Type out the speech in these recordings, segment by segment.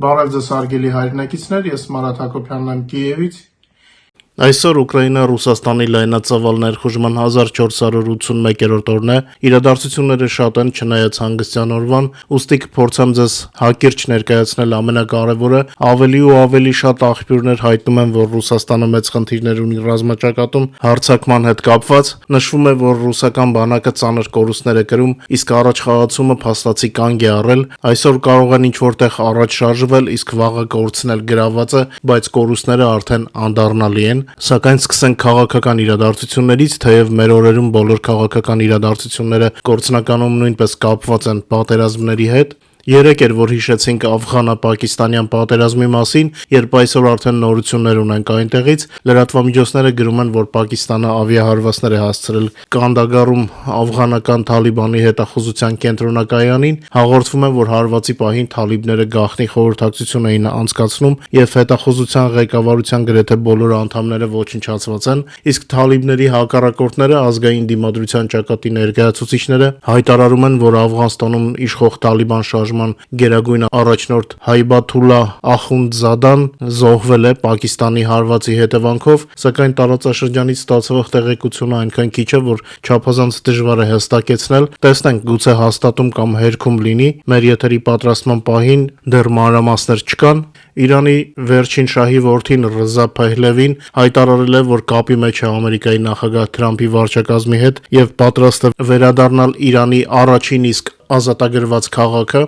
Բարև ձեզ հարգելի հայրենակիցներ, ես Մարատ Հակոբյանն եմ Կիևից։ Այսօր Ուկրաինա-Ռուսաստանի լայնածավալ ներխուժման 1481-րդ օրն է, իրադարձությունները շատ են չնայած հանգստյան օրվան, ուստի կփորձեմ ձեզ հակիրճ ներկայացնել ամենակարևորը, ավելի ու ավելի շատ աղբյուրներ հայտնում են, որ Ռուսաստանը մեծ խնդիրներ ունի ռազմաճակատում հարձակման հետ կապված, նշվում է, որ ռուսական բանակը ծանր կորուստներ է կրում, իսկ առաջխաղացումը փաստացի կանգ է առել, այսօր կարող են ինչ-որտեղ առաջ շարժվել, իսկ վաղը կորցնել գրավածը, բայց կորուստները արդեն անդառնալի են։ Սակայն սկսենք քաղաքական իրադարձություններից, թեև մեր օրերում բոլոր քաղաքական իրադարձությունները գործնականում նույնպես կապված են պատերազմների հետ։ Երեկ էր, որ հիշեցինք աֆղանա-պակիստանյան պատերազմի մասին, երբ այսօր արդեն նորություններ ունենք այնտեղից, լրատվամիջոցները գրում են, որ Պակիստանը ավիահարվածներ է հասցրել Կանդագարում աֆղանական Թալիբանի հետախուզության կենտրոնակայանին, հաղորդվում է, որ հարվածի պահին թալիբները գաղտնի խորհրդակցություն էին անցկացնում եւ հետախուզության ղեկավարության գրեթե բոլոր անդամները ոչնչացված են, իսկ թալիբների հակառակորդները ազգային դիմադրության ճակատի ներկայացուցիչները հայտարարում են, որ Աֆղանստանում իշխող Թալիբան գերագույն առաջնորդ Հայբաթուլլահ Ախունդզադան զոհվել է Պակիստանի հարվածի հետևանքով, սակայն տարածաշրջանից ստացվող տեղեկությունը այնքան քիչ է, որ չափազանց դժվար է հստակեցնել։ Տեսնենք, գուցե հաստատում կամ հերքում լինի։ Մեր եթերի պատրաստման պահին դեռ մանրամասներ չկան։ Իրանի վերջին շահի որդին Ռզա Փեհլևին հայտարարել է, որ կապի մեջ է Ամերիկայի նախագահ Թրամփի վարչակազմի հետ եւ պատրաստ է վերադառնալ Իրանի առաջին իսկ ազատագրված քաղաքը։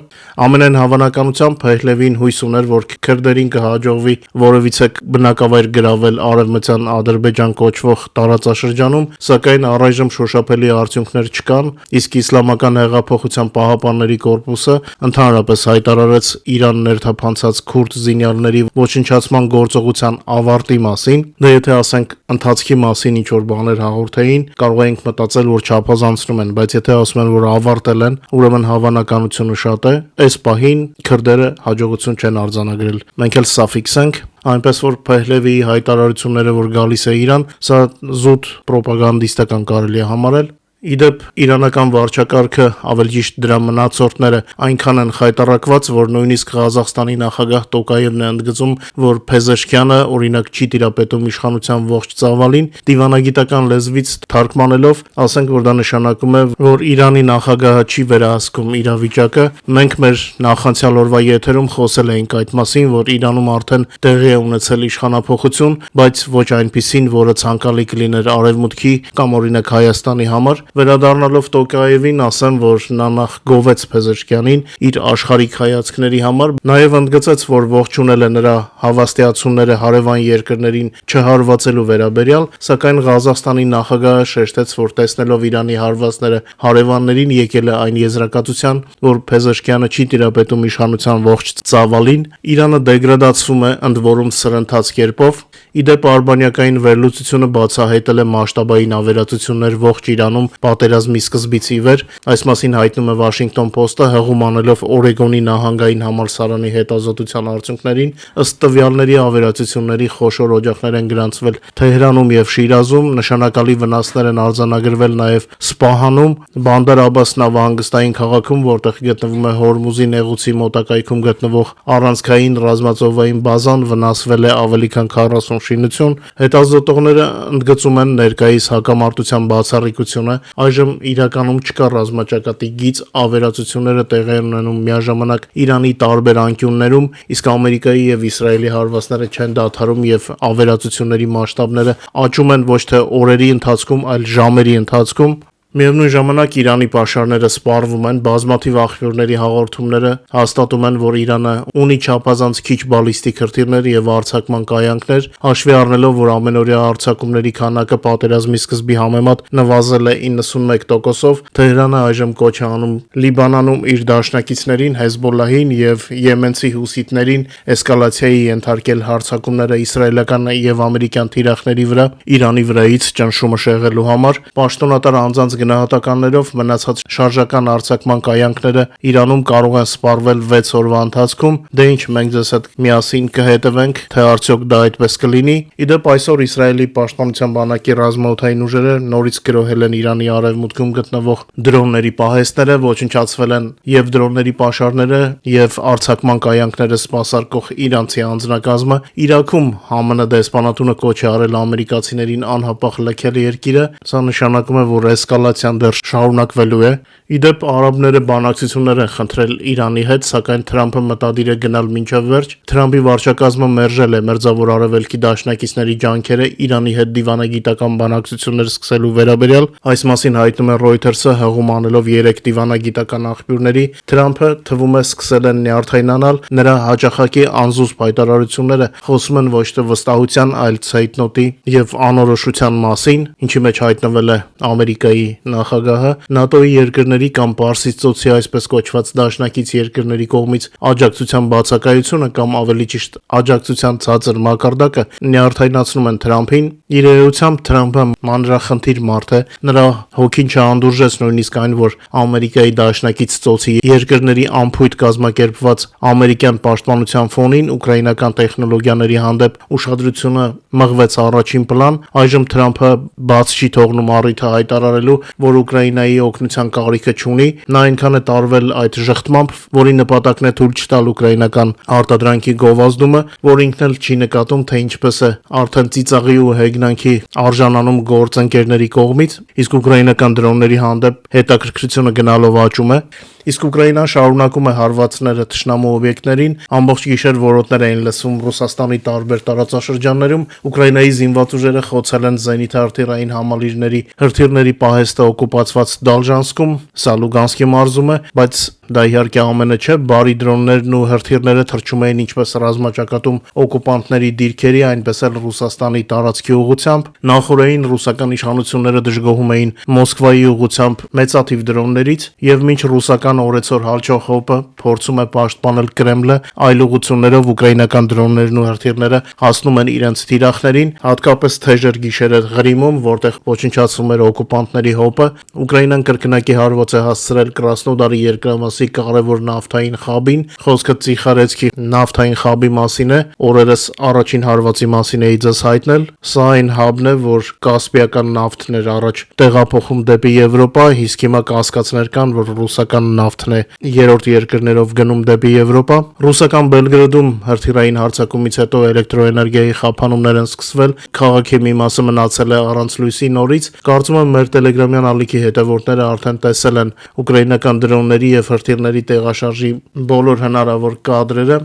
Ամենայն հավանականությամբ Փեհլևին հույս ուներ, որ քրդերին կհաջողվի որևիցե բնակավայր գրավել արևմտյան Ադրբեջան կոչվող տարածաշրջանում, սակայն առայժմ շոշափելի արդյունքներ չկան, իսկ Իսլամական հեղափոխության պահապանների կորպուսը ընդհանրապես հայտարարեց Իրան ներթափանցած քուրդ զինյալների ոչնչացման գործողության ավարտի մասին։ Դե եթե ասենք ընթացքի մասին ինչ-որ բաներ հաղորդեին, կարող էինք մտածել, որ չափազանցնում են, բայց եթե ասում են, որ ավարտել են, ուրեմն հավանականությունը շատ է։ Այս պահին քրդերը հաջողություն չեն արձանագրել։ Մենք էլ սա ֆիքսենք, այնպես որ Փեհլևիի հայտարարությունները, որ գալիս է Իրան, սա զուտ պրոպագանդիստական կարելի է համարել։ Իդեպ իրանական վարչակարգը, ավելի ճիշտ դրա մնացորդները այնքան են խայտառակված, որ նույնիսկ Ղազախստանի նախագահ Տոկաևն է ընդգծում, որ Փեզեշքյանը օրինակ չի տիրապետում իշխանության ողջ ծավալին, դիվանագիտական լեզվից թարգմանելով, ասենք, որ դա նշանակում է, որ Իրանի նախագահը չի վերահսկում իրավիճակը։ Մենք մեր նախանցյալ օրվա եթերում խոսել էինք այդ մասին, որ Իրանում արդեն տեղի է ունեցել իշխանափոխություն, բայց ոչ այնպիսին, որը ցանկալի կլիներ Արևմուտքի կամ օրինակ Հայաստանի համար։ Վերադառնալով Տոկաևին, ասեմ, որ նա նախ գովեց Փեզեշքյանին իր աշխարհիկ հայացքների համար, նաև ընդգծեց, որ ողջունել է նրա հավաստիացումները հարևան երկրներին չհարվածելու վերաբերյալ, սակայն Ղազախստանի նախագահը շեշտեց, որ տեսնելով Իրանի հարվածները հարևաններին, եկել է այն եզրակացության, որ Փեզեշքյանը չի տիրապետում իշխանության ողջ ծավալին, Իրանը դեգրադացվում է, ընդ որում սրընթաց կերպով։ Իդեպ արբանյակային վերլուծությունը բացահայտել է մասշտաբային ավերածություններ ողջ Իրանում պատերազմի սկզբից ի վեր, այս մասին հայտնում է Washington Post-ը, հղում անելով Օրեգոնի նահանգային համալսարանի հետազոտության արդյունքներին, ըստ տվյալների ավերածությունների խոշոր օջախներ են գրանցվել Թեհրանում եւ Շիրազում, նշանակալի վնասներ են արձանագրվել նաեւ Սպահանում, Բանդար Աբաս նավահանգստային քաղաքում, որտեղ գտնվում է Հորմուզի նեղուցի մոտակայքում գտնվող առանցքային ռազմածովային բազան, վնասվել է ավելի քան 40 շինություն։ Հետազոտողները ընդգծում են ներկայիս հակամարտության բացառիկությունը, այժմ իրականում չկա ռազմաճակատի գիծ, ավերածությունները տեղի են ունենում միաժամանակ Իրանի տարբեր անկյուններում, իսկ Ամերիկայի եւ Իսրայելի հարվածները չեն դադարում եւ ավերածությունների մասշտաբները աճում են ոչ թե օրերի ընթացքում, այլ ժամերի ընթացքում։ Միևնույն ժամանակ Իրանի պաշարները սպառվում են, բազմաթիվ աղբյուրների հաղորդումները հաստատում են, որ Իրանը ունի չափազանց քիչ բալիստիկ հրթիռներ եւ արձակման կայանքներ, հաշվի առնելով, որ ամենօրյա արձակումների քանակը պատերազմի սկզբի համեմատ նվազել է 91%-ով, Թեհրանը այժմ կոչ է անում Լիբանանում իր դաշնակիցներին Հեզբոլլահին եւ եմենցի հուսիտներին էսկալացիայի ենթարկել հարձակումները իսրայելական եւ ամերիկյան թիրախների վրա Իրանի վրայից ճնշումը շեղելու համար։ Պաշտոնատար անձանց գնահատականներով մնացած շարժական արձակման կայանքները Իրանում կարող են սպառվել 6 օրվա ընթացքում, դե ինչ մենք ձեզ հետ միասին կհետևենք, թե արդյոք դա այդպես կլինի։ Իդեպ այսօր Իսրայելի պաշտպանության բանակի ռազմաօդային ուժերը նորից գրոհել են Իրանի արևմուտքում գտնվող դրոնների պահեստները, ոչնչացվել են եւ դրոնների պաշարները եւ արձակման կայանքները սպասարկող իրանցի անձնակազմը։ Իրաքում ԱՄՆ դեսպանատունը կոչ է արել ամերիկացիներին անհապաղ լքել երկիրը, սա նշանակում է, որ էսկալացիան դեռ շարունակվելու է։ Իդեպ արաբները բանակցություններ են խնդրել Իրանի հետ, սակայն Թրամփը մտադիր է գնալ մինչև վերջ։ Թրամփի վարչակազմը մերժել է Մերձավոր Արևելքի դաշնակիցների ջանքերը Իրանի հետ դիվանագիտական բանակցություններ սկսելու վերաբերյալ։ Այս մասին հայտնում է Reuters-ը հղում անելով 3 դիվանագիտական աղբյուրների։ Թրամփը թվում է սկսել է նյարդայնանալ, նրա հաճախակի անզուսպ հայտարարությունները խոսում են ոչ թե վստահության, այլ ցեյթնոտի եւ անորոշության մասին, ինչի մեջ հայտնվել է Ամերիկայի նախագահը, ՆԱՏՕ-ի երկրների կամ Պարսից ծոցի այսպես կոչված դաշնակից երկրների կողմից աջակցության բացակայությունը կամ ավելի ճիշտ աջակցության ցածր մակարդակը նյարդայնացնում են Թրամփին։ Իր էությամբ Թրամփը մանրախնդիր մարդ է, նրա հոգին չհանդուրժեց նույնիսկ այն, որ Ամերիկայի դաշնակից ծոցի երկրների անփույթ կազմակերպված ամերիկյան պաշտպանության ֆոնին ուկրաինական տեխնոլոգիաների հանդեպ ուշադրությունը մղվեց առաջին պլան։ Այժմ Թրամփը բաց չի թողնում առիթը հայտարարելու, որ Ուկրաինայի օգնության կարիքը չունի։ Նա այնքան է տարվել այդ ժխտմամբ, որի նպատակն է թույլ չտալ ուկրաինական արտադրանքի գովազդումը, որ ինքն էլ չի նկատում, թե ինչպես է արդեն ծիծաղի ու հեգնանքի արժանանում գործընկերների կողմից, իսկ ուկրաինական դրոնների հանդեպ հետաքրքրությունը գնալով աճում է։ Իսկ Ուկրաինան շարունակում է հարվածները թշնամու օբյեկտներին, ամբողջ գիշեր որոտներ էին լսվում Ռուսաստանի տարբեր տարածաշրջաններում։ Ուկրաինայի զինված ուժերը խոցել են զենիթ-արտիլային համալիրների հրթիռների պահեստը օկուպացված Դալժանսկում, սա Լուգանսկի մարզում է, բայց դա իհարկե ամենը չէ, բարի դրոններն ու հրթիռները թռչում էին ինչպես ռազմաճակատում օկուպանտների դիրքերի, այնպես էլ Ռուսաստանի տարածքի ուղղությամբ։ Նախորդին ռուսական իշխանությունները դժգոհում էին Մոսկվայի ուղղությամբ մեծաթիվ դրոններից, եւ մինչ ռուսական օրեցօր հալչող հոպը փորձում է պաշտպանել Կրեմլը, այլ ուղղություններով ուկրաինական դրոններն ու հրթիռները հասնում են իրենց թիրախներին, հատկապես թեժեր գիշերը Ղրիմում, որտեղ ոչնչացվում էր օկուպանտների հոպը։ Ուկրաինան կրկնակի հարված է հասցրել Կրասնոդարի երկրամասի կարևոր նավթային խաբին, խոսքը Ծիխարեցկի նավթային խաբի մասին է, օրերս առաջին հարվածի մասին էի ձեզ հայտնել։ Սա այն հաբն է, որ կասպիական նավթն էր առաջ տեղափոխում դեպի Եվրոպա, իսկ հիմա կասկածներ կան, որ ռուսական նավթն է երրորդ երկրներով գնում դեպի Եվրոպա։ Ռուսական Բելգրադում հրթիռային հարձակումից հետո էլեկտրոէներգիայի խափանումներ են սկսվել, քաղաքի մի մասը մնացել է առանց լույսի նորից։ Կարծում եմ մեր տելեգրամյան ալիքի հետևորդները արդեն տեսել են ուկրաինական դրոնների եւ հրթիռների տեղաշարժի բոլոր հնարավոր կադրերը։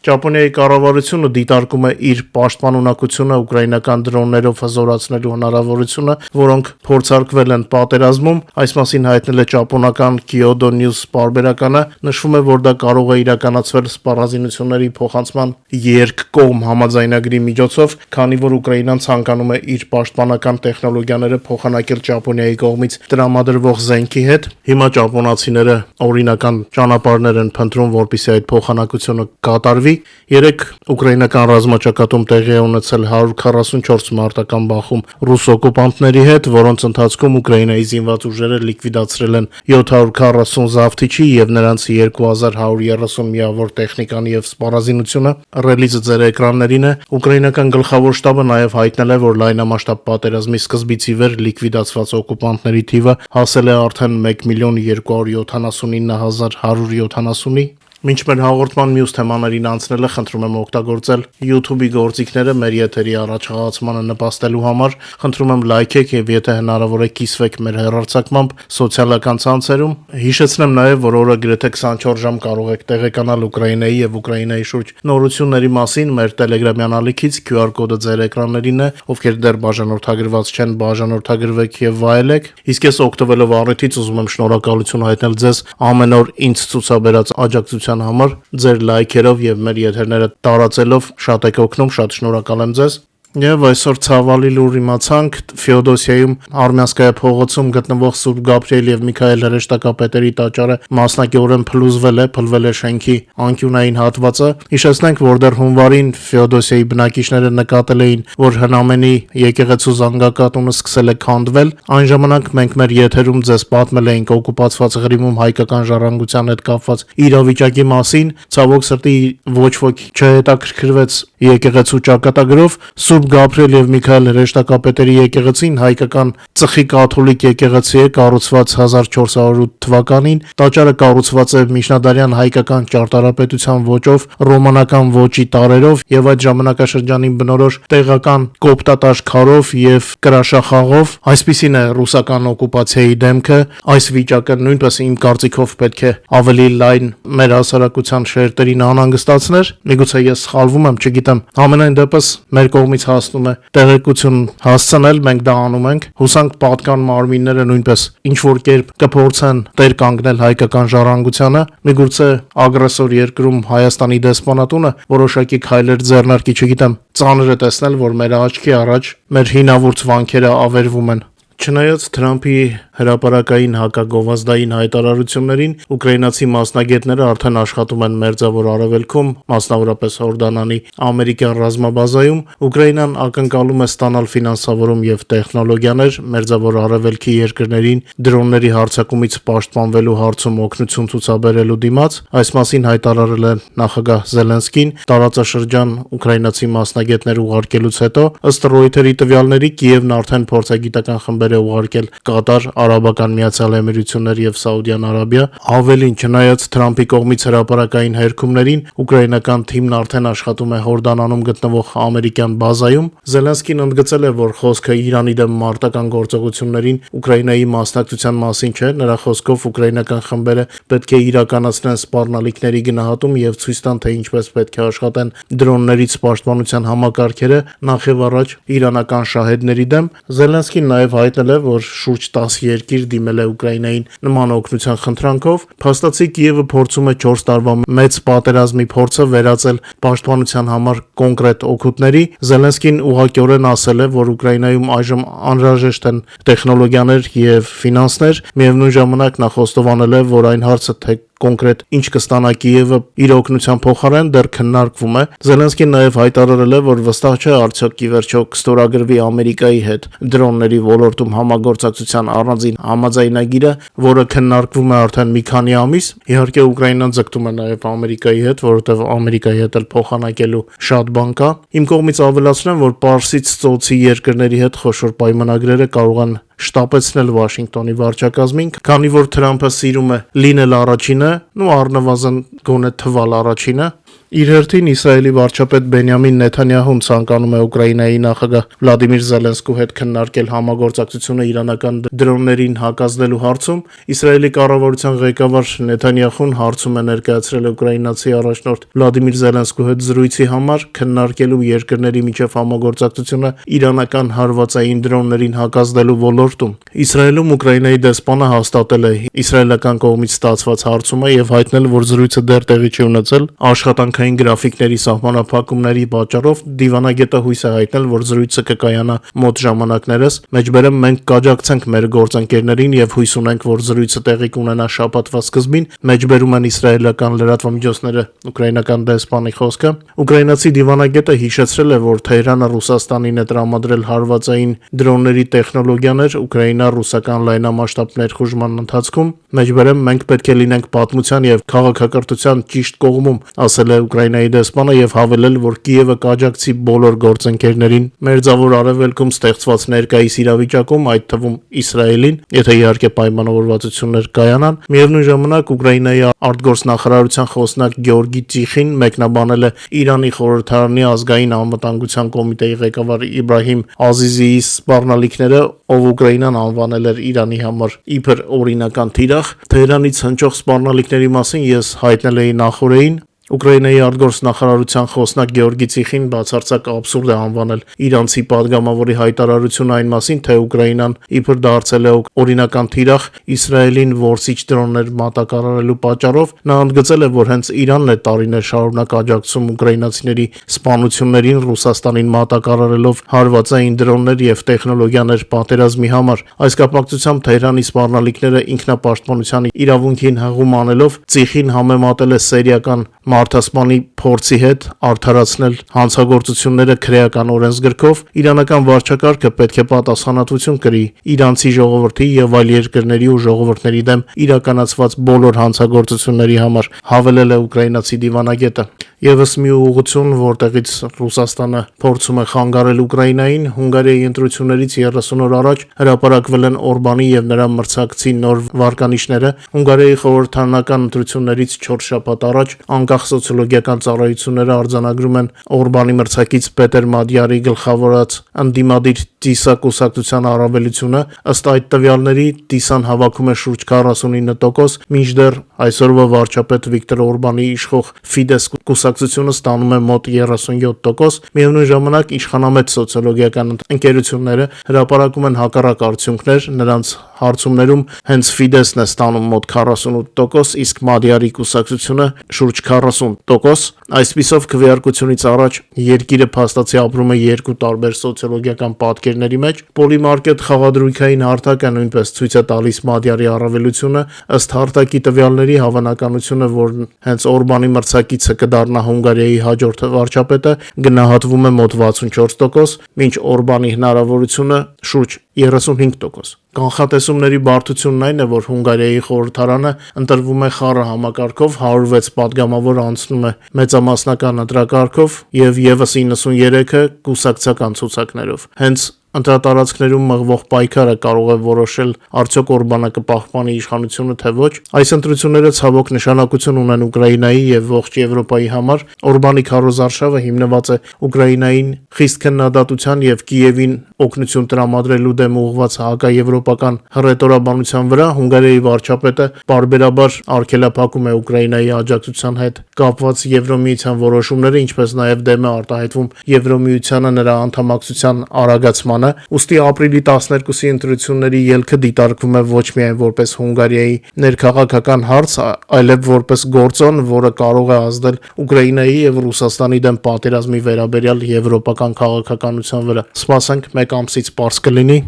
Ճապոնիայի կառավարությունը դիտարկում է իր պաշտպանունակությունը ուկրաինական դրոններով հզորացնելու հնարավորությունը, որոնք փորձարկվել են պատերազմում։ Այս մասին հայտնել է ճապոնական Kyodo News պարբերականը։ Նշվում է, որ դա կարող է իրականացվել սպառազինությունների փոխանցման երկկողմ համաձայնագրի միջոցով, քանի որ Ուկրաինան ցանկանում է իր պաշտպանական տեխնոլոգիաները փոխանակել Ճապոնիայի կողմից տրամադրվող զենքի հետ։ Հիմա ճապոնացիները օրինական ճանապարհներ են փնտրում, որպեսզի այդ փոխանակությունը կատարվի։ Երեք ուկրաինական ռազմաճակատում տեղի է ունեցել 144 մարտական բախում ռուս օկուպանտների հետ, որոնց ընթացքում Ուկրաինայի զինված ուժերը լիկվիդացրել են 740 զավթիչի եւ նրանց 2130 միավոր տեխնիկան եւ սպառազինությունը։ Ռելիզը ձեր էկրաններին է։ Ուկրաինական գլխավոր շտաբը նաեւ հայտնել է, որ լայնամասշտաբ պատերազմի սկզբից ի վեր լիկվիդացված օկուպանտների թիվը հասել է արդեն 1,279,170-ի։ Մինչ մեր հաղորդման մյուս թեմաներին անցնելը խնդրում եմ օգտագործել YouTube-ի գործիքները մեր եթերի առաջխաղացմանը նպաստելու համար։ Խնդրում եմ լայքեք եւ եթե հնարավոր է կիսվեք մեր հեռարձակմամբ սոցիալական ցանցերում։ Հիշեցնեմ նաեւ, որ օրը գրեթե 24 ժամ կարող եք տեղեկանալ Ուկրաինայի եւ Ուկրաինայի շուրջ նորությունների մասին մեր Telegram-յան ալիքից, QR կոդը ձեր էկրաններին է, ովքեր դեռ բաժանորդագրված չեն, բաժանորդագրվեք եւ վայելեք։ Իսկ ես օգտվելով առիթից ուզում եմ շնորհակալություն հայտնել ձեզ ամեն օր ինձ ցուցաբերած աջակցության համար, ձեր լայքերով եւ մեր եթերները տարածելով շատ եք օգնում, շատ շնորհակալ եմ ձեզ։ Եվ այսօր ցավալի լուր իմացանք Ֆեոդոսիայում Արմյանսկայա փողոցում գտնվող Սուրբ Գաբրիել եւ Միքայել հրեշտակապետերի տաճարը մասնակիորեն փլվել է շենքի անկյունային հատվածը։ Հիշեցնենք, որ դեռ հունվարին Ֆեոդոսիայի բնակիչները նկատել էին, որ հնամենի եկեղեցու զանգակատունը սկսել է քանդվել։ Այն ժամանակ մենք մեր եթերում ձեզ պատմել էինք օկուպացված Ղրիմում հայկական ժառանգության հետ կապված իրավիճակի մասին։ Ցավոք սրտի ոչ ոք չհետաքրքրվեց եկեղեցու ճակատագրով։ Սուրբ Գաբրիել եւ Միքայել հրեշտակապետերի եկեղեցին հայկական ծխի կաթոլիկ եկեղեցի է, կառուցված 1408 թվականին։ Տաճարը կառուցված է միջնադարյան հայկական ճարտարապետության ոճով, ռոմանական ոճի տարրերով եւ այդ ժամանակաշրջանին բնորոշ տեղական կոպտատաշ քարով եւ կրաշախաղով։ Այսպիսին է ռուսական օկուպացիայի դեմքը։ Այս վիճակը նույնպես իմ կարծիքով պետք է ավելի լայն մեր հասարակության շերտերին անհանգստացներ։ Միգուցե ես սխալվում եմ, չգիտեմ։ Ամենայն դեպս մեր կողմից հասնում է տեղեկություն հասցնել, մենք դա անում ենք։ Հուսանք պատկան մարմինները նույնպես ինչ որ կերպ կփորձեն տեր կանգնել հայկական ժառանգությանը։ Միգուցե ագրեսոր երկրում Հայաստանի դեսպանատունը որոշակի քայլեր ձեռնարկի, չգիտեմ, ծանր է տեսնել, որ մեր աչքի առաջ մեր հինավուրց վանքերը ավերվում են։ Չնայած Թրամփի հրապարակային հակագովազդային հայտարարություններին, ուկրաինացի մասնագետները արդեն աշխատում են Մերձավոր Արևելքում, մասնավորապես Հորդանանի ամերիկյան ռազմաբազայում։ Ուկրաինան ակնկալում է ստանալ ֆինանսավորում եւ տեխնոլոգիաներ Մերձավոր Արևելքի երկրներին դրոնների հարձակումից պաշտպանվելու հարցում օգնություն ցուցաբերելու դիմաց։ Այս մասին հայտարարել է նախագահ Զելենսկին տարածաշրջան ուկրաինացի մասնագետներ ուղարկելուց հետո։ Ըստ Reuters-ի տվյալների Կիևն արդեն փորձագիտական խմբեր է ուղարկել Կատար, Արաբական Միացյալ Էմիրություններ եւ Սաուդյան Արաբիա։ Ավելին, չնայած Թրամփի կողմից հրապարակային հերքումներին, ուկրաինական թիմն արդեն աշխատում է Հորդանանում գտնվող ամերիկյան բազայում։ Զելենսկին ընդգծել է, որ խոսքը Իրանի դեմ մարտական գործողություններին Ուկրաինայի մասնակցության մասին չէ։ Նրա խոսքով ուկրաինական խմբերը պետք է իրականացնեն սպառնալիքների գնահատում եւ ցույց տան, թե ինչպես պետք է աշխատեն դրոններից պաշտպանության համակարգերը, նախ եւ առաջ իրանական շահեդների դեմ։ Զելենսկին նաեւ հայտնել է, որ շուրջ 10 երկիր դիմել է Ուկրաինային նման օգնության խնդրանքով։ Փաստացի Կիևը փորձում է 4 տարվա մեծ պատերազմի փորձը վերածել պաշտպանության համար կոնկրետ օգուտների։ Զելենսկին ուղղակիորեն ասել է, որ Ուկրաինայում այժմ անհրաժեշտ են տեխնոլոգիաներ եւ ֆինանսներ։ Միևնույն ժամանակ նա խոստովանել է, որ այն հարցը, թե կոնկրետ ինչ կստանա Կիևը իր օգնության փոխարեն, դեռ քննարկվում է։ Զելենսկին նաև հայտարարել է, որ վստահ չէ արդյոք ի վերջո կստորագրվի Ամերիկայի հետ դրոնների ոլորտում համագործակցության առանձին համաձայնագիրը, որը քննարկվում է արդեն մի քանի ամիս։ Իհարկե Ուկրաինան ձգտում է նաև Ամերիկայի հետ, որովհետև Ամերիկայի հետ էլ փոխանակելու շատ բան կա։ Իմ կողմից ավելացնեմ, որ Պարսից ծոցի երկրների հետ խոշոր պայմանագրերը կարող են շտապեցնել Վաշինգտոնի վարչակազմին, քանի որ Թրամփը սիրում է լինել առաջինը, ու առնվազն գոնե թվալ առաջինը։ Իր հերթին Իսրայելի վարչապետ Բենյամին Նեթանյահուն ցանկանում է Ուկրաինայի նախագահ Վլադիմիր Զելենսկու հետ քննարկել համագործակցությունը իրանական դրոններին հակազդելու հարցում։ Իսրայելի կառավարության ղեկավար Նեթանյահուն հարցում է ներկայացրել ուկրաինացի առաջնորդ Վլադիմիր Զելենսկու հետ զրույցի համար, քննարկելու երկրների միջև համագործակցությունը իրանական հարվածային դրոններին հակազդելու ոլորտում։ Իսրայելում Ուկրաինայի դեսպանը հաստատել է իսրայելական կողմից ստացված հարցումը եւ հայտնել, որ զրույցը դեռ տեղի չի ունեցել աշխատանքային գրաֆիկների սահմանափակումների պատճառով։ Դիվանագետը հույս է հայտնել, որ զրույցը կկայանա մոտ ժամանակներս։ Մեջբերեմ մենք կաջակցենք մեր գործընկերներին եւ հույս ունենք, որ զրույցը տեղի կունենա շաբաթվա սկզբին։ Մեջբերում են իսրայելական լրատվամիջոցները ուկրաինական դեսպանի խոսքը։ Ուկրաինացի դիվանագետը հիշեցրել է, որ Թեհրանը Ռուսաստանին է տրամադրել հարվածային դրոնների տեխնոլոգիաներ ուկրաինա-ռուսական լայնամասշտաբ ներխուժման ընթացքում։ Մեջբերեմ մենք պետք է լինենք պատմության եւ քաղաքակրթության ճիշտ կողմում, ասել է Ուկրաինայի դեսպանը եւ հավելել, որ Կիևը կաջակցի բոլոր գործընկերներին Մերձավոր Արևելքում ստեղծված ներկայիս իրավիճակում, այդ թվում Իսրայելին, եթե իհարկե պայմանավորվածություններ կայանան։ Միևնույն ժամանակ Ուկրաինայի արտգործնախարարության խոսնակ Գեորգի Տիխին մեկնաբանել է Իրանի խորհրդարանի ազգային անվտանգության կոմիտեի ղեկավար Իբրահիմ Ազիզիի սպառնալիքները, ով Ուկրաինան անվանել էր Իրանի համար իբր օրինական թիրախ։ Թեհրանից հնչող սպառնալիքների մասին ես հայտնել էի նախորդին, Ուկրաինայի արտգործնախարարության խոսնակ Գեորգի Ցիխին բացարձակ աբսուրդ է անվանել իրանցի падգամավորի հայտարարությունը այն մասին, թե Ուկրաինան իբր դարձել է օրինական թիրախ Իսրայելին որսիչ դրոններ մատակարարելու պատճառով։ Նա ընդգծել է, որ հենց Իրանն է տարիներ շարունակ աջակցում ուկրաինացիների սպանություններին Ռուսաստանին մատակարարելով հարվածային դրոններ եւ տեխնոլոգիաներ պատերազմի համար։ Այս կապակցությամբ Թեհրանի սպառնալիքները ինքնապաշտպանության իրավունքին հղում անելով Ցիխին համեմատել է սերիական մարդասպանի փորձի հետ արդարացնել հանցագործությունները քրեական օրենսգրքով։ Իրանական վարչակարգը պետք է պատասխանատվություն կրի իրանցի ժողովրդի եւ այլ երկրների ու ժողովուրդների դեմ իրականացված բոլոր հանցագործությունների համար, հավելել է ուկրաինացի դիվանագետը։ Եվս մի ուղղություն, որտեղից Ռուսաստանը փորձում է խանգարել Ուկրաինային, Հունգարիայի ընտրություններից 30 օր առաջ հրապարակվել են Օրբանի եւ նրա մրցակցի նոր վարկանիշները։ Հունգարիայի խորհրդարանական ընտրություններից 4 շաբաթ առաջ անկախ սոցիոլոգիական ծառայությունները արձանագրում են Օրբանի մրցակից Պետեր Մադյարի գլխավորած ընդդիմադիր Տիսա կուսակցության առավելությունը։ Ըստ այդ տվյալների Տիսան հավաքում է շուրջ 49%, մինչդեռ այսօրվա վարչապետ Վիկտոր Օրբանի իշխող Ֆիդես կուսակցությունը ստանում է մոտ 37%։ Միևնույն ժամանակ իշխանամետ սոցիոլոգիական ընկերությունները հրապարակում են հակառակ արդյունքներ, նրանց հարցումներում հենց Ֆիդեսն է ստանում մոտ 48%, իսկ Մադյարի կուսակցությունը շուրջ 40%։ Այսպիսով քվեարկությունից առաջ երկիրը փաստացի ապրում է երկու տարբեր սոցիոլոգիական պատկերների մեջ։ Polymarket խաղադրույքային հարթակը նույնպես ցույց է տալիս Մադյարի առավելությունը։ Ըստ հարթակի տվյալների հավանականությունը, որ հենց Օրբանի մրցակիցը կդառնա Հունգարիայի հաջորդ վարչապետը, գնահատվում է մոտ 64%, մինչ Օրբանի հնարավորությունը շուրջ 35%։ Կանխատեսումների բարդությունն այն է, որ Հունգարիայի խորհրդարանը ընտրվում է խառը համակարգով, 106 падգամավոր անցնում է մեծամասնական ընտրակարգով եւ եւս 93-ը կուսակցական ցուցակներով։ Հենց ընտրատարածքներում մղվող պայքարը կարող է որոշել արդյոք Օրբանը կպահպանի իշխանությունը թե ոչ։ Այս ընտրությունները ցավոք նշանակություն ունեն Ուկրաինայի եւ ողջ Եվրոպայի համար։ Օրբանի քարոզարշավը հիմնված է Ուկրաինային խիստ քննադատության եւ Կիևին օգնություն տրամադրելու դեմ ուղղված հակաեվրոպական հռետորաբանության վրա։ Հունգարիայի վարչապետը պարբերաբար արգելափակում է Ուկրաինայի աջակցության հետ կապված Եվրոմիության որոշումները, ինչպես նաեւ դեմ է արտահայտվում Եվրոմիությանը նրա անդամակցության արագացմանը։ Ուստի ապրիլի 12-ի ընտրությունների ելքը դիտարկվում է ոչ միայն որպես Հունգարիայի ներքաղաքական հարց, այլև որպես գործոն, որը կարող է ազդել Ուկրաինայի եւ Ռուսաստանի դեմ պատերազմի վերաբերյալ եվրոպական քաղաքականության վրա։ Սպասենք մեկ ամսից պարզ կլինի։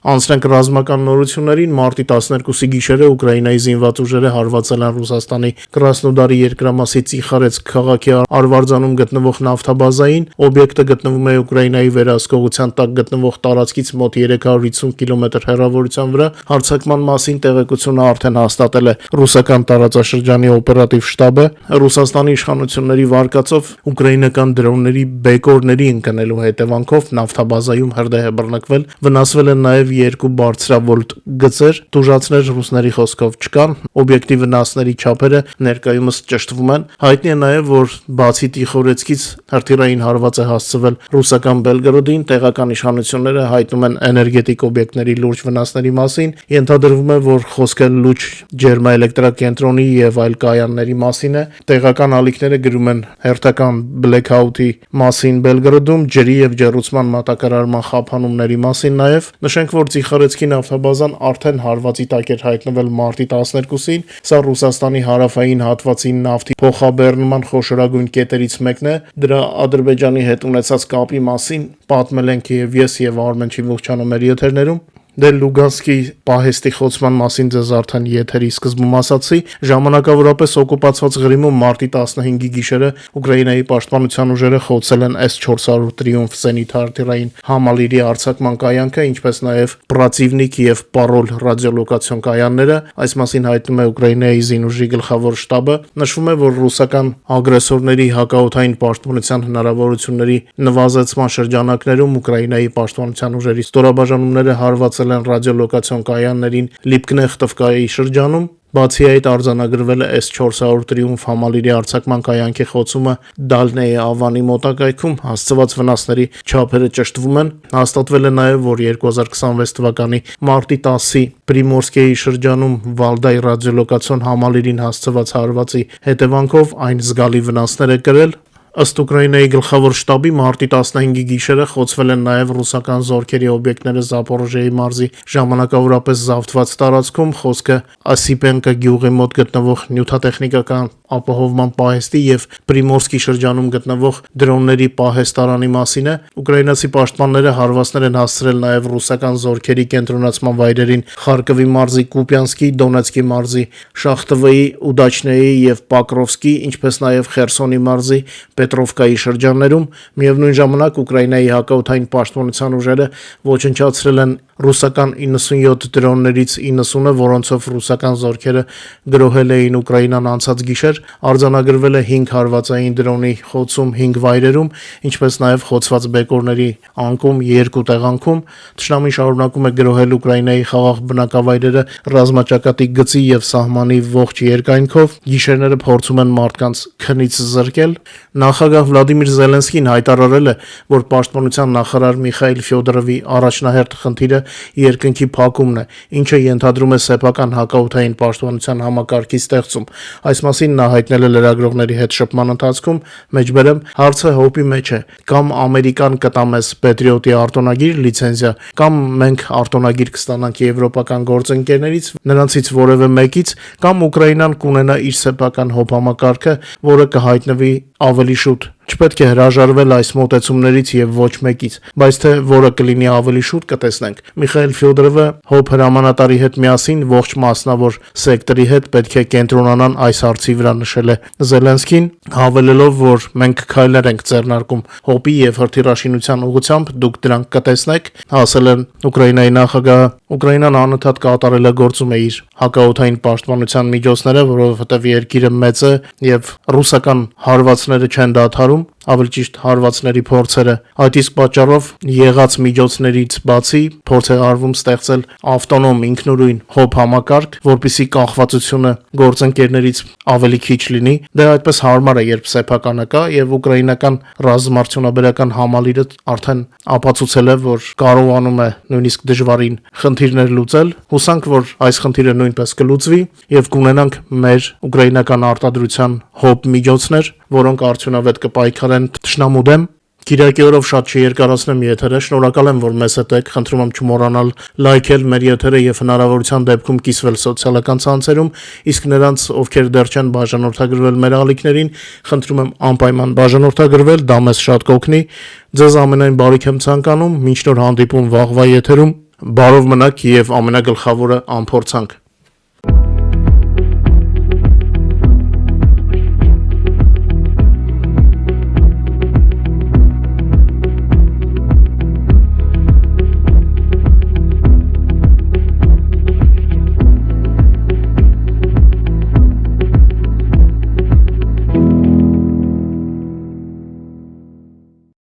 Անցնենք ռազմական նորություններին։ Մարտի 12-ի գիշերը Ուկրաինայի զինված ուժերը հարվածել են Ռուսաստանի Կրասնոդարի երկրամասի Ծիխարեցկ քաղաքի արվարձանում գտնվող նավթաբազային։ Օբյեկտը գտնվում է Ուկրաինայի վերահսկողության տակ գտնվող տարածքից մոտ 350 կիլոմետր հեռավորության վրա։ Հարձակման մասին տեղեկությունը արդեն հաստատել է ռուսական տարածաշրջանի օպերատիվ շտաբը։ Ռուսաստանի իշխանությունների վարկածով ուկրաինական դրոնների բեկորների ընկնելու հետևանքով նավթաբազայում հրդեհ է բռնկվել, վնասվել են նաև երկու բարձրավոլտ գծեր, տուժածներ ռուսների խոսքով չկան, օբյեկտի վնասների չափերը ներկայումս ճշտվում են։ Հայտնի է նաև, որ բացի Տիխորեցկից հրթիռային հարված է հասցվել ռուսական Բելգրոդին, տեղական իշխանությունները հայտնում են էներգետիկ օբյեկտների լուրջ վնասների մասին։ Ենթադրվում է, որ խոսքը լուչ ջերմաէլեկտրակենտրոնի եւ այլ կայանների մասին է։ Տեղական ալիքները գրում են հերթական բլեքաութի մասին Բելգրոդում, ջրի եւ ջեռուցման մատակարարման խափանումների մասին նաև։ Նշենք, որ Ծիխարեցկի նավթաբազան արդեն հարվածի տակ էր հայտնվել մարտի 12-ին։ Սա Ռուսաստանի հարավային հատվածի նավթի փոխաբեռնման խոշորագույն կետերից մեկն է։ Դրա Ադրբեջանի հետ ունեցած կապի մասին պատմել ենք եւ ես եւ Արմեն Չիվուխչյանը մեր եթերներում։ Դե Լուգանսկի պահեստի խոցման մասին ձեզ արդեն եթերի սկզբում ասացի։ Ժամանակավորապես օկուպացված Ղրիմում մարտի 15-ի գիշերը Ուկրաինայի պաշտպանության ուժերը խոցել են S-400 Տրիումֆ զենիթ-հրթիռային համալիրի արձակման կայանքը, ինչպես նաև Պրատիվնիկ եւ Պարոլ ռադիոլոկացիոն կայանները։ Այս մասին հայտնում է Ուկրաինայի զինուժի գլխավոր շտաբը։ Նշվում է, որ ռուսական ագրեսորների հակաօդային պաշտպանության հնարավորությունների նվազեցման շրջանակներում Ուկրաինայի պաշտպանության ուժերի ստորաբաժանումները հարվածել են ռադիոլոկացիոն կայաններին Լիպկնեխտովկայի շրջանում։ Բացի այդ արձանագրվել է S-400 Triumph համալիրի արձակման կայանքի խոցումը Դալնեի ավանի մոտակայքում, հասցված վնասների չափերը ճշտվում են, հաստատվել է նաև, որ 2026 թվականի մարտի 10-ի Պրիմորսկեի շրջանում Վալդայ ռադիոլոկացիոն համալիրին հասցված հարվածի հետևանքով այն զգալի վնասներ է կրել։ Ըստ Ուկրաինայի գլխավոր շտաբի մարտի 15-ի գիշերը խոցվել են նաև ռուսական զորքերի օբյեկտները Զապորոժիեի մարզի ժամանակավորապես զավթված տարածքում, խոսքը Ասիպենկա գյուղի մոտ գտնվող նյութատեխնիկական ապահովման պահեստի եւ Պրիմորսկի շրջանում գտնվող դրոնների պահեստարանի մասին է։ Ուկրաինացի պաշտպանները հարվածներ են հասցրել նաև ռուսական զորքերի կենտրոնացման վայրերին Խարկովի մարզի Կուպյանսկի, Դոնեցկի մարզի Շախտովեի, Ուդաչնեի եւ Պակրովսկի, ինչպես նաև Խերսոնի մարզի Պետրովկայի շրջաններում։ Միևնույն ժամանակ Ուկրաինայի հակաօդային պաշտպանության ուժերը ոչնչացրել են ռուսական 97 դրոններից 90-ը, որոնցով ռուսական զորքերը գրոհել էին Ուկրաինան անցած գիշեր, արձանագրվել է 5 հարվածային դրոնի խոցում 5 վայրերում, ինչպես նաև խոցված բեկորների անկում 2 տեղանքում։ Թշնամին շարունակում է գրոհել Ուկրաինայի խաղաղ բնակավայրերը ռազմաճակատի գծի եւ սահմանի ողջ երկայնքով, գիշերները փորձում են մարդկանց քնից զրկել։ Նախագահ Վլադիմիր Զելենսկին հայտարարել է, որ պաշտպանության նախարար Միխայիլ Ֆյոդորովի առաջնահերթ խնդիրը երկնքի փակումն է, ինչը ենթադրում է սեփական հակաօդային պաշտպանության համակարգի ստեղծում։ Այս մասին նա հայտնել է լրագրողների հետ շփման ընթացքում, մեջբերեմ, հարցը հոպի մեջ է, կամ Ամերիկան կտա մեզ Պետրիոտի արտոնագիր լիցենզիա, կամ մենք արտոնագիր կստանանք եվրոպական գործընկերներից, նրանցից որևէ մեկից, կամ Ուկրաինան կունենա իր սեփական հոպամակարգը, որը կհայտնվի ավելի շուտ։ Չպետք է հրաժարվել այս մոտեցումներից եւ ոչ մեկից, բայց թե որը կլինի ավելի շուտ կտեսնենք։ Միխայիլ Ֆյոդորովը հոբ հրամանատարի հետ միասին ողջ մասնավոր սեկտորի հետ պետք է կենտրոնանան այս հարցի վրա, նշել է Զելենսկին, հավելելով, որ մենք քայլեր ենք ձեռնարկում հոբի եւ հրթիռաշինության ուղղությամբ, դուք դրանք կտեսնեք, ասել են Ուկրաինայի նախագահը։ Ուկրաինան անընդհատ կատարելագործում է իր հակաօդային պաշտպանության միջոցները, որովհետև երկիրը մեծ է եւ ռուսական հարվածները չեն դադարում, ավելի ճիշտ հարվածների փորձերը։ Այդ իսկ պատճառով եղած միջոցներից բացի փորձ է արվում ստեղծել ավտոնոմ ինքնուրույն հոբ համակարգ, որպիսի կախվածությունը գործընկերներից ավելի քիչ լինի։ Դե այդպես հարմար է, երբ սեփականը կա եւ ուկրաինական ռազմարտունաբերական համալիրը արդեն ապացուցել է, որ կարողանում է նույնիսկ դժվարին խնդիրներ լուծել։ Հուսանք, որ այս խնդիրը նույնպես կլուծվի եւ կունենանք մեր ուկրաինական արտադրության հոբ միջոցներ, որոնք արդյունավետ կպայքարեն թշնամու դեմ։ Կիրակի օրով շատ չերկարացնեմ եթերը, շնորհակալ եմ, որ մեզ հետ եք, խնդրում եմ չմոռանալ լայքել մեր եթերը եւ հնարավորության դեպքում կիսվել սոցիալական ցանցերում, իսկ նրանց, ովքեր դեռ չեն բաժանորդագրվել մեր ալիքներին, խնդրում եմ անպայման բաժանորդագրվել, դա մեզ շատ կօգնի։ Ձեզ ամենայն բարիք եմ ցանկանում, մինչ նոր հանդիպում վաղվա եթերում, բարով մնաք եւ ամենագլխավորը անփորձանք։